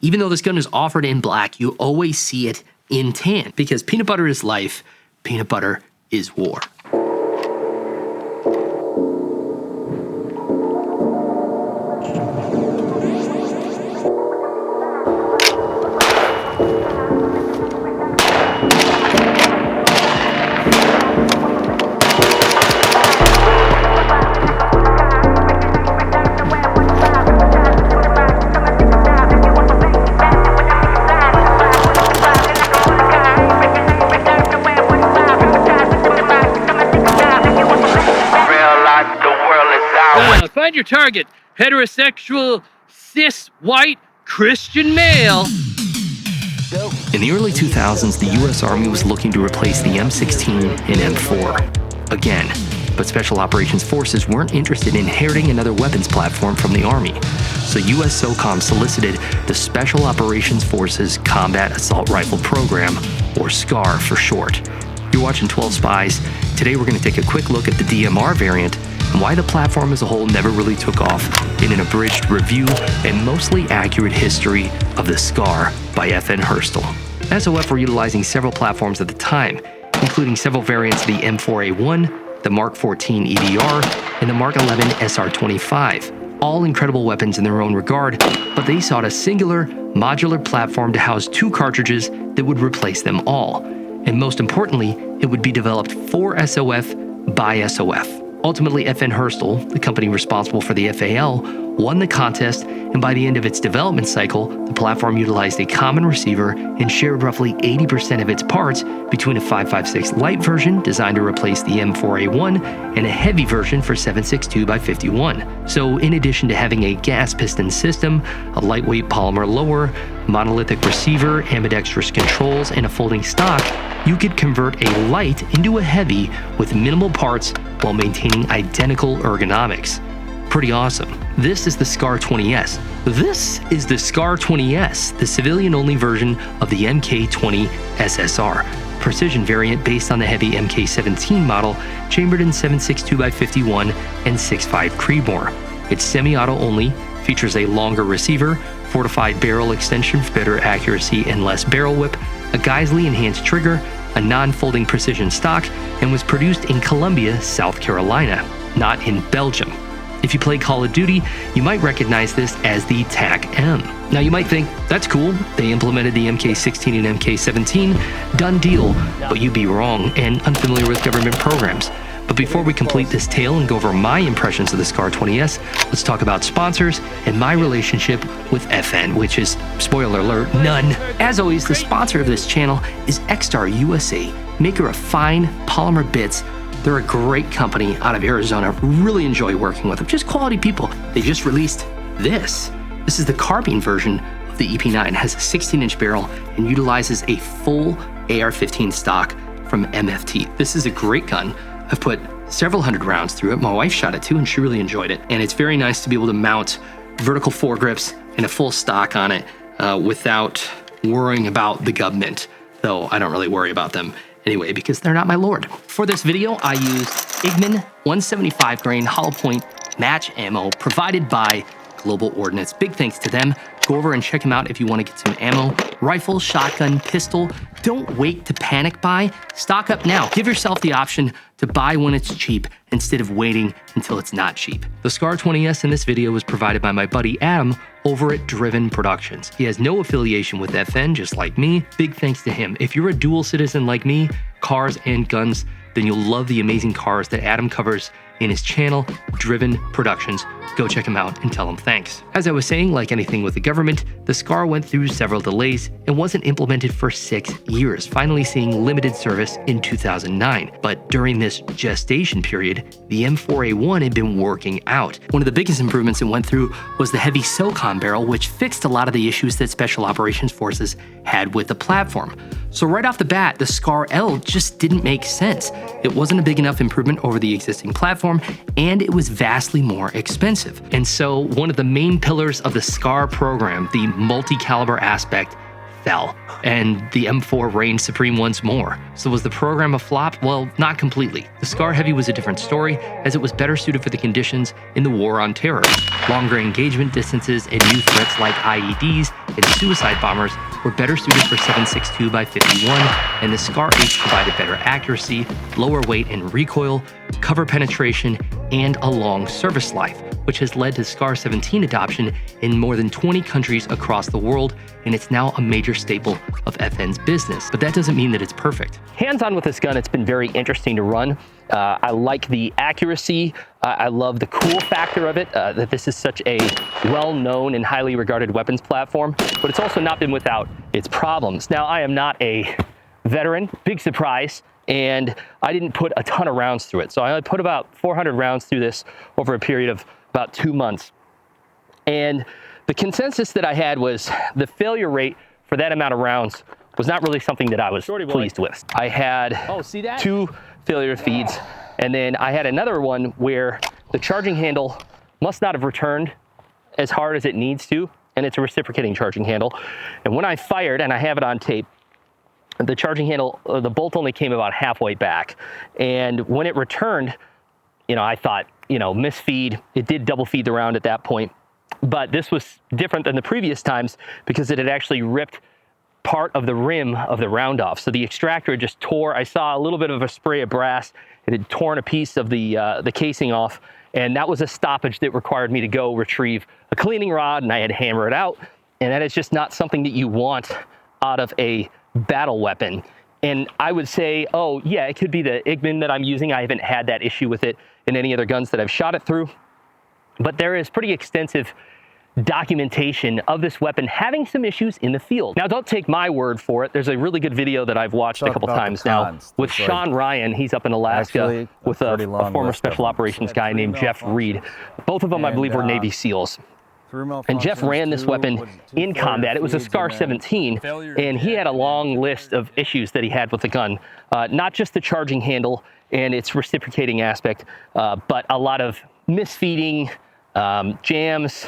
Even though this gun is offered in black, you always see it in tan because peanut butter is life, peanut butter is war. Find your target, heterosexual, cis, white, Christian male. In the early 2000s, the US Army was looking to replace the M16 and M4 again, but Special Operations Forces weren't interested in inheriting another weapons platform from the Army. So US Socom solicited the Special Operations Forces Combat Assault Rifle Program, or SCAR for short. You're watching 12 Spies. Today we're going to take a quick look at the DMR variant and why the platform as a whole never really took off in an abridged review and mostly accurate history of the SCAR by FN Herstal. SOF were utilizing several platforms at the time, including several variants of the M4A1, the Mark 14 EDR, and the Mark 11 SR25. All incredible weapons in their own regard, but they sought a singular, modular platform to house two cartridges that would replace them all. And most importantly, it would be developed for SOF by SOF. Ultimately, FN Herstal, the company responsible for the FAL, won the contest, and by the end of its development cycle, the platform utilized a common receiver and shared roughly 80% of its parts between a 5.56 light version designed to replace the M4A1 and a heavy version for 7.62x51. So in addition to having a gas piston system, a lightweight polymer lower, monolithic receiver, ambidextrous controls, and a folding stock, you could convert a light into a heavy with minimal parts while maintaining identical ergonomics. Pretty awesome. This is the SCAR 20S. This is the SCAR 20S, the civilian-only version of the MK20 SSR, precision variant based on the heavy MK17 model, chambered in 7.62x51 and 6.5 Creedmoor. It's semi-auto only, features a longer receiver, fortified barrel extension for better accuracy and less barrel whip, a Geisley enhanced trigger, a non-folding precision stock, and was produced in Columbia, South Carolina, not in Belgium. If you play Call of Duty, you might recognize this as the TAC-M. Now you might think, that's cool, they implemented the MK16 and MK17, done deal, but you'd be wrong and unfamiliar with government programs. But before we complete this tale and go over my impressions of the SCAR 20S, let's talk about sponsors and my relationship with FN, which is, spoiler alert, none. As always, the sponsor of this channel is EXTAR USA, maker of fine polymer bits. They're a great company out of Arizona. Really enjoy working with them. Just quality people. They just released this. This is the carbine version of the EP9. It has a 16-inch barrel and utilizes a full AR-15 stock from MFT. This is a great gun. I've put several hundred rounds through it. My wife shot it too, and she really enjoyed it. And it's very nice to be able to mount vertical foregrips and a full stock on it without worrying about the government, though I don't really worry about them anyway, because they're not my lord. For this video, I used Igman 175 grain hollow point match ammo provided by Global Ordnance. Big thanks to them. Go over and check them out if you want to get some ammo. Rifle, shotgun, pistol. Don't wait to panic buy. Stock up now. Give yourself the option to buy when it's cheap instead of waiting until it's not cheap. The SCAR 20S in this video was provided by my buddy Adam over at Driven Productions. He has no affiliation with FN, just like me. Big thanks to him. If you're a dual citizen like me, cars and guns, then you'll love the amazing cars that Adam covers in his channel, Driven Productions. Go check him out and tell him thanks. As I was saying, like anything with the government, the SCAR went through several delays and wasn't implemented for 6 years, finally seeing limited service in 2009. But during this gestation period, the M4A1 had been working out. One of the biggest improvements it went through was the heavy Socom barrel, which fixed a lot of the issues that Special Operations Forces had with the platform. So right off the bat, the SCAR L just didn't make sense. It wasn't a big enough improvement over the existing platform, and it was vastly more expensive. And so one of the main pillars of the SCAR program, the multi-caliber aspect, fell, and the M4 reigned supreme once more. So was the program a flop? Well, not completely. The Scar Heavy was a different story, as it was better suited for the conditions in the War on Terror. Longer engagement distances and new threats like IEDs and suicide bombers were better suited for 7.62 by 51, and the Scar H provided better accuracy, lower weight and recoil, cover penetration, and a long service life, which has led to Scar 17 adoption in more than 20 countries across the world, and it's now a major staple of FN's business. But that doesn't mean that it's perfect. Hands-on with this gun, it's been very interesting to run. I like the accuracy. I love the cool factor of it, that this is such a well-known and highly regarded weapons platform, but it's also not been without its problems. Now, I am not a veteran, big surprise, and I didn't put a ton of rounds through it. So I only put about 400 rounds through this over a period of about 2 months. And the consensus that I had was the failure rate for that amount of rounds was not really something that I was pleased with. I had 2 failure feeds, and then I had another one where the charging handle must not have returned as hard as it needs to, and it's a reciprocating charging handle. And when I fired, and I have it on tape, the charging handle, the bolt only came about halfway back. And when it returned, I thought, misfeed. It did double feed the round at that point. But this was different than the previous times because it had actually ripped part of the rim of the round off. So the extractor just tore. I saw a little bit of a spray of brass. It had torn a piece of the casing off. And that was a stoppage that required me to go retrieve a cleaning rod, and I had to hammer it out. And that is just not something that you want out of a battle weapon. And I would say, oh yeah, it could be the Igman that I'm using. I haven't had that issue with it in any other guns that I've shot it through. But there is pretty extensive documentation of this weapon having some issues in the field. Now, don't take my word for it. There's a really good video that I've watched a couple times now with Sean Ryan. He's up in Alaska with a former special operations guy named Jeff Reed. Both of them, I believe, were Navy SEALs. And Jeff ran this weapon in combat. It was a Scar 17, and he had a long list of issues that he had with the gun. Not just the charging handle and its reciprocating aspect, but a lot of misfeeding, jams,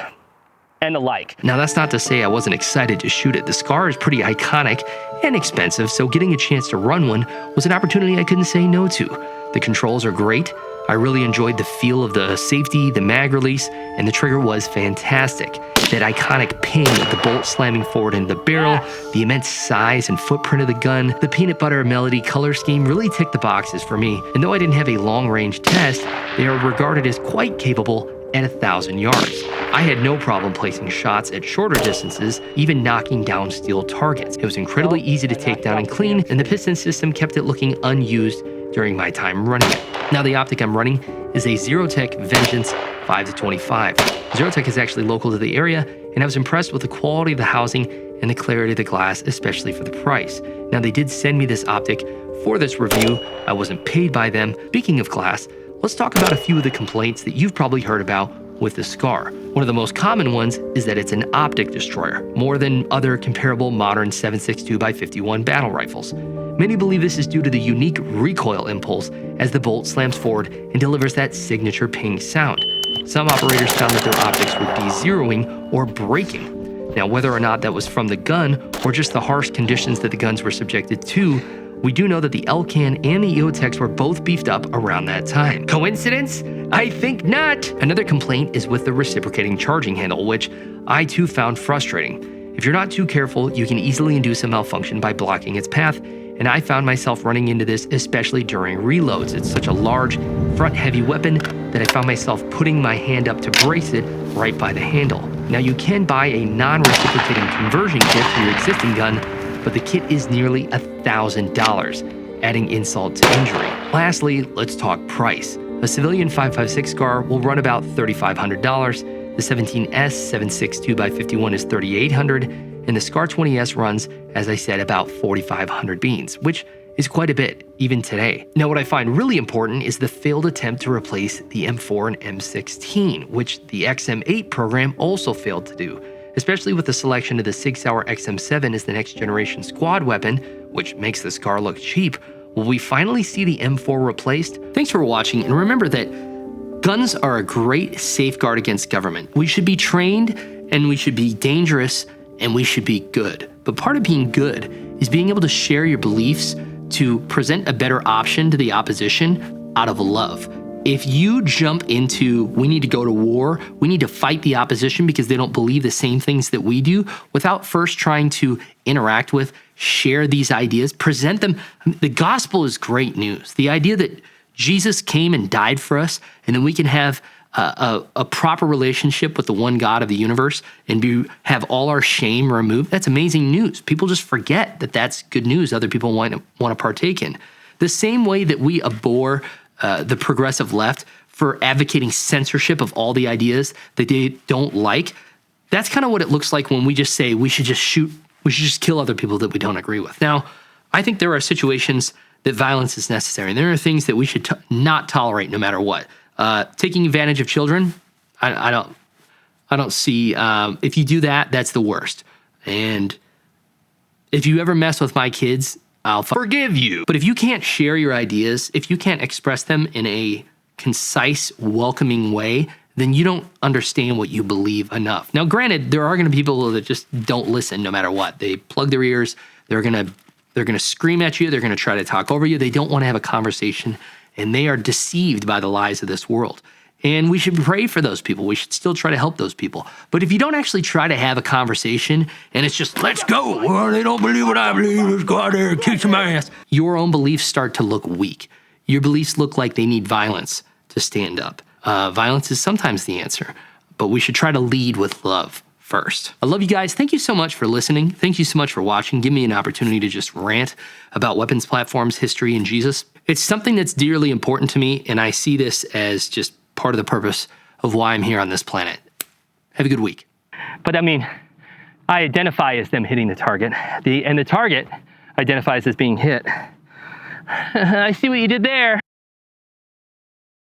and the like. Now, that's not to say I wasn't excited to shoot it. The Scar is pretty iconic and expensive, so getting a chance to run one was an opportunity I couldn't say no to. The controls are great. I really enjoyed the feel of the safety, the mag release, and the trigger was fantastic. That iconic ping of the bolt slamming forward into the barrel, the immense size and footprint of the gun, the peanut butter melody color scheme really ticked the boxes for me. And though I didn't have a long-range test, they are regarded as quite capable at 1,000 yards. I had no problem placing shots at shorter distances, even knocking down steel targets. It was incredibly easy to take down and clean, and the piston system kept it looking unused during my time running it. Now, the optic I'm running is a Zerotech Vengeance 5-25. Zerotech is actually local to the area, and I was impressed with the quality of the housing and the clarity of the glass, especially for the price. Now, they did send me this optic for this review. I wasn't paid by them. Speaking of glass, let's talk about a few of the complaints that you've probably heard about with the Scar. One of the most common ones is that it's an optic destroyer, more than other comparable modern 7.62 by 51 battle rifles. Many believe this is due to the unique recoil impulse as the bolt slams forward and delivers that signature ping sound. Some operators found that their optics were de-zeroing or breaking. Now, whether or not that was from the gun or just the harsh conditions that the guns were subjected to, we do know that the Elcan and the EOTechs were both beefed up around that time. Coincidence? I think not. Another complaint is with the reciprocating charging handle, which I too found frustrating. If you're not too careful, you can easily induce a malfunction by blocking its path, and I found myself running into this especially during reloads. It's such a large, front-heavy weapon that I found myself putting my hand up to brace it right by the handle. Now, you can buy a non-reciprocating conversion kit for your existing gun, but the kit is nearly $1,000, adding insult to injury. Lastly, let's talk price. A civilian 5.56 Scar will run about $3,500. The 17S 7.62 by 51 is $3,800. And the Scar 20S runs, as I said, about 4,500 beans, which is quite a bit, even today. Now, what I find really important is the failed attempt to replace the M4 and M16, which the XM8 program also failed to do, especially with the selection of the Sig Sauer XM7 as the next generation squad weapon, which makes the Scar look cheap. Will we finally see the M4 replaced? Thanks for watching, and remember that guns are a great safeguard against government. We should be trained, and we should be dangerous, and we should be good. But part of being good is being able to share your beliefs to present a better option to the opposition out of love. If you jump into, we need to go to war, we need to fight the opposition because they don't believe the same things that we do, without first trying to interact with, share these ideas, present them. The gospel is great news. The idea that Jesus came and died for us, and then we can have a proper relationship with the one God of the universe and have all our shame removed, that's amazing news. People just forget that that's good news other people want to partake in. The same way that we abhor the progressive left for advocating censorship of all the ideas that they don't like, that's kind of what it looks like when we just say we should just kill other people that we don't agree with. Now, I think there are situations that violence is necessary, and there are things that we should not tolerate no matter what. Taking advantage of children, I don't see, if you do that, that's the worst. And if you ever mess with my kids, I'll forgive you. But if you can't share your ideas, if you can't express them in a concise, welcoming way, then you don't understand what you believe enough. Now, granted, there are going to be people that just don't listen no matter what. They plug their ears. They're going to scream at you. They're going to try to talk over you. They don't want to have a conversation, and they are deceived by the lies of this world. And we should pray for those people. We should still try to help those people. But if you don't actually try to have a conversation and it's just, let's go, well, they don't believe what I believe, let's go out there and kick some ass, your own beliefs start to look weak. Your beliefs look like they need violence to stand up. Violence is sometimes the answer, but we should try to lead with love first. I love you guys. Thank you so much for listening. Thank you so much for watching. Give me an opportunity to just rant about weapons platforms, history, and Jesus. It's something that's dearly important to me, and I see this as just part of the purpose of why I'm here on this planet. Have a good week. But I mean, I identify as them hitting the target, and the target identifies as being hit. I see what you did there.